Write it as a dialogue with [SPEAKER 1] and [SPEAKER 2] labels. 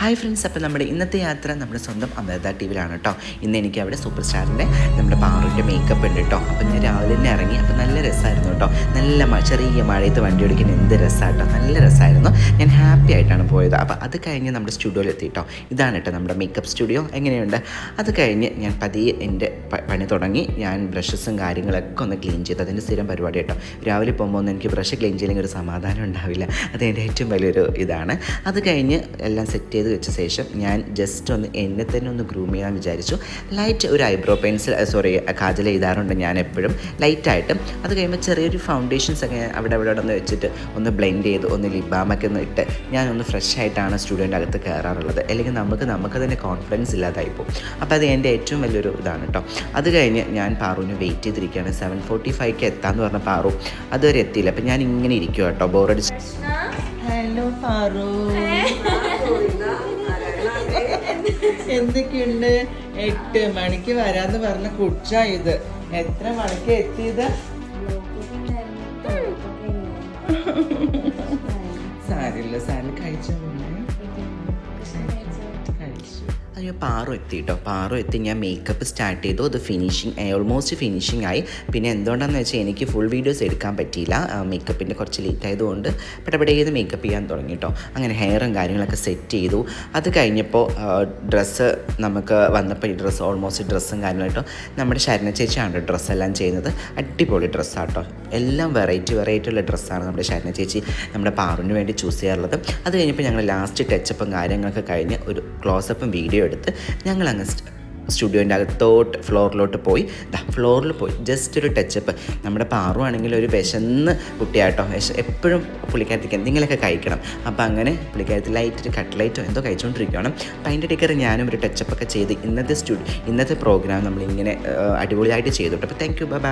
[SPEAKER 1] Hi friends, അപ്പോൾ നമ്മുടെ ഇന്നത്തെ യാത്ര നമ്മുടെ സ്വന്തം അമൃത ടി വിയിലാണ് കേട്ടോ. ഇന്ന് എനിക്ക് അവിടെ സൂപ്പർ സ്റ്റാറിൻ്റെ നമ്മുടെ പാറുവിൻ്റെ മേക്കപ്പ് ഉണ്ട് കേട്ടോ. അപ്പോൾ ഞാൻ രാവിലെ തന്നെ ഇറങ്ങി. അപ്പോൾ നല്ല രസമായിരുന്നു കേട്ടോ. നല്ല ചെറിയ മഴയത്ത് വണ്ടി ഓടിക്കാൻ എന്ത് രസമായിട്ടോ, നല്ല രസമായിരുന്നു. ഞാൻ ഹാപ്പി ആയിട്ടാണ് പോയത്. അപ്പോൾ അത് കഴിഞ്ഞ് നമ്മുടെ സ്റ്റുഡിയോയിൽ എത്തി കേട്ടോ. ഇതാണ് കേട്ടോ നമ്മുടെ മേക്കപ്പ് സ്റ്റുഡിയോ. എങ്ങനെയുണ്ട്? അത് കഴിഞ്ഞ് ഞാൻ പതിയെ എൻ്റെ പണി തുടങ്ങി. ഞാൻ ബ്രഷസും കാര്യങ്ങളൊക്കെ ഒന്ന് ക്ലീൻ ചെയ്തു. അതിൻ്റെ സ്ഥിരം പരിപാടി കേട്ടോ. രാവിലെ പോകുമ്പോൾ ഒന്നും എനിക്ക് ബ്രഷ് ക്ലീൻ ചെയ്യില്ലെങ്കിൽ ഒരു സമാധാനം ഉണ്ടാവില്ല. അത് എൻ്റെ ഏറ്റവും വലിയൊരു ഇതാണ്. അത് കഴിഞ്ഞ് എല്ലാം സെറ്റ് ചെയ്ത് വെച്ച ശേഷം ഞാൻ ജസ്റ്റ് ഒന്ന് എന്നെ തന്നെ ഒന്ന് ഗ്രൂം ചെയ്യാൻ വിചാരിച്ചു. ലൈറ്റ് ഒരു ഐബ്രോ പെൻസിൽ കാജൽ എഴുതാറുണ്ട് ഞാൻ എപ്പോഴും ലൈറ്റായിട്ട്. അത് കഴിയുമ്പോൾ ചെറിയൊരു ഫൗണ്ടേഷൻസ് ഒക്കെ അവിടെ ഒന്ന് വെച്ചിട്ട് ഒന്ന് ബ്ലെൻഡ് ചെയ്ത് ഒന്ന് ലിപ് ബാമൊക്കെ ഒന്ന് ഇട്ട് ഞാനൊന്ന് ഫ്രഷ് ആയിട്ടാണ് സ്റ്റുഡിയോൻ്റെ അകത്ത് കയറാറുള്ളത്. അല്ലെങ്കിൽ നമുക്ക് തന്നെ കോൺഫിഡൻസ് ഇല്ലാതായിപ്പോൾ. അപ്പോൾ അത് എൻ്റെ ഏറ്റവും വലിയൊരു ഇതാണ് കേട്ടോ. അത് കഴിഞ്ഞ് ഞാൻ പാറുവിന് വെയിറ്റ് ചെയ്തിരിക്കുകയാണ്. 7:45 എത്താമെന്ന് പറഞ്ഞ പാറു അതുവരെ എത്തിയില്ല. അപ്പം ഞാൻ ഇങ്ങനെ ഇരിക്കുക കേട്ടോ, ബോറടിച്ച്. ഹലോ പാറു, എന്തൊക്കെയുണ്ട്? 8 മണിക്ക് വരാന്ന് പറഞ്ഞ കുച്ച ഇത്. എത്ര മണിക്ക് എത്തിയത്? സാരില്ല, കഴിച്ചു. അയ്യോ, പാറു എത്തി കേട്ടോ. പാറു എത്തി. ഞാൻ മേക്കപ്പ് സ്റ്റാർട്ട് ചെയ്തു. അത് ഓൾമോസ്റ്റ് ഫിനിഷിംഗ് ആയി. പിന്നെ എന്തുകൊണ്ടാണെന്ന് വെച്ചാൽ എനിക്ക് ഫുൾ വീഡിയോസ് എടുക്കാൻ പറ്റിയില്ല. മേക്കപ്പിൻ്റെ കുറച്ച് ലേറ്റ് ആയതുകൊണ്ട് പെട്ടപ്പെടേത് മേക്കപ്പ് ചെയ്യാൻ തുടങ്ങി കേട്ടോ. അങ്ങനെ ഹെയറും കാര്യങ്ങളൊക്കെ സെറ്റ് ചെയ്തു. അത് കഴിഞ്ഞപ്പോൾ ഡ്രസ്സ് നമുക്ക് വന്നപ്പോൾ ഈ ഓൾമോസ്റ്റ് ഡ്രസ്സും കാര്യങ്ങളായിട്ടോ നമ്മുടെ ശരണ ചേച്ചിയാണ് ഡ്രസ്സെല്ലാം ചെയ്യുന്നത്. അടിപൊളി ഡ്രസ്സാണ് കേട്ടോ. എല്ലാം വെറൈറ്റി ഉള്ള ഡ്രസ്സാണ് നമ്മുടെ ശരണ ചേച്ചി നമ്മുടെ പാറുവിന് വേണ്ടി ചൂസ് ചെയ്യാറുള്ളത്. അത് കഴിഞ്ഞപ്പോൾ ഞങ്ങൾ ലാസ്റ്റ് ടച്ചപ്പും കാര്യങ്ങളൊക്കെ കഴിഞ്ഞ് ഒരു ക്ലോസപ്പും വീഡിയോ എടുത്ത് ഞങ്ങളങ്ങ് സ്റ്റുഡിയോൻ്റെ അകത്തോട്ട് ഫ്ലോറിലോട്ട് പോയി. ഫ്ലോറിൽ പോയി ജസ്റ്റ് ഒരു ടച്ചപ്പ്. നമ്മുടെ പാറുവാണെങ്കിൽ ഒരു വിശന്ന് കുട്ടിയാട്ടോ. എപ്പോഴും പുള്ളിക്കാരത്തേക്ക് എന്തെങ്കിലുമൊക്കെ കഴിക്കണം. അപ്പോൾ അങ്ങനെ പുള്ളിക്കാരത്തിൽ ലൈറ്റ് കട്ട്ലൈറ്റോ എന്തോ കഴിച്ചുകൊണ്ടിരിക്കുകയാണ്. അപ്പോൾ അതിൻ്റെ ടിക്കർ ഞാനും ഒരു ടച്ചപ്പൊക്കെ ചെയ്ത് ഇന്നത്തെ പ്രോഗ്രാം നമ്മളിങ്ങനെ അടിപൊളിയായിട്ട് ചെയ്തു കേട്ടോ. അപ്പോൾ താങ്ക് യു, ബൈ.